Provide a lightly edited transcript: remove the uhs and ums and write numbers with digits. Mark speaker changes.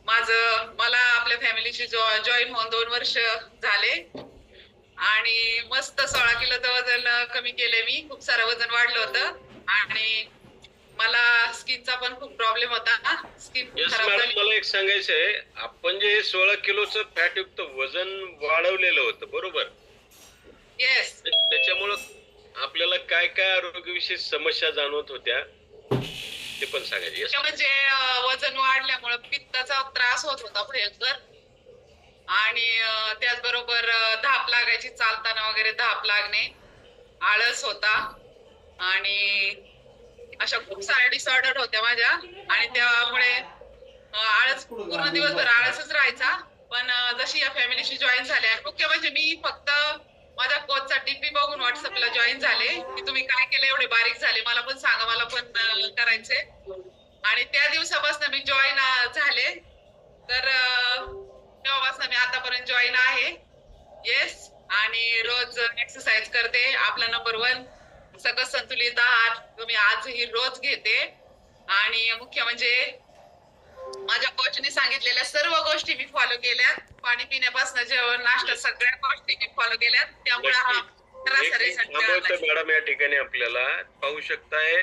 Speaker 1: मला आपल्या फॅमिलीशी जॉईन होऊन 2 वर्ष झाले आणि मस्त 16 किलोचं वजन कमी केले मी. खूप सारं वजन वाढलं होतं आणि मला स्किनचा पण खूप प्रॉब्लेम होता. स्किन
Speaker 2: यस
Speaker 1: खराब
Speaker 2: मॅडम,
Speaker 1: झाली.
Speaker 2: मला एक सांगायचंय, आपण जे 16 किलोचं फॅटयुक्त वजन वाढवलेलं होतं बरोबर,
Speaker 1: येस.
Speaker 2: त्याच्यामुळं आपल्याला काय काय आरोग्यविषयी समस्या जाणवत होत्या ते पण सांगायचे. यस
Speaker 1: म्हणजे वजन वाढल्यामुळे पित्ताचा त्रास होत होता भयंकर आणि त्याचबरोबर धाप लागायची, चालताना वगैरे धाप लागणे, आळस होता आणि अशा खूप साऱ्या डिसऑर्डर होत्या माझ्या आणि त्यामुळे आळस पूर्ण दिवसभर आळसच राहायचा. पण जशी या फॅमिलीशी जॉईन झाले आणि मुख्य म्हणजे मी फक्त माझ्या कोचचा डीपी बघून व्हॉट्सअपला जॉईन झाले की तुम्ही काय केलं एवढे बारीक झाले, मला पण सांगा, मला पण करायचे. आणि त्या दिवसापासून मी जॉईन झाले. तर तेव्हापासून मी आतापर्यंत जॉईन आहे. येस. आणि रोज एक्सरसाइज करते. आपला नंबर 1 सगळं संतुलित आहार तुम्ही आजही रोज घेते आणि मुख्य म्हणजे माझ्या कोचने सांगितलेल्या सर्व गोष्टी मी फॉलो केल्यात. पाणी पिण्यापासून जेवण, नाश्ता सगळ्या गोष्टी मी फॉलो केल्यात. त्यामुळे हा
Speaker 2: नक्की.
Speaker 1: सरासरी
Speaker 2: थांबवतो मॅडम या ठिकाणी. आपल्याला पाहू शकताय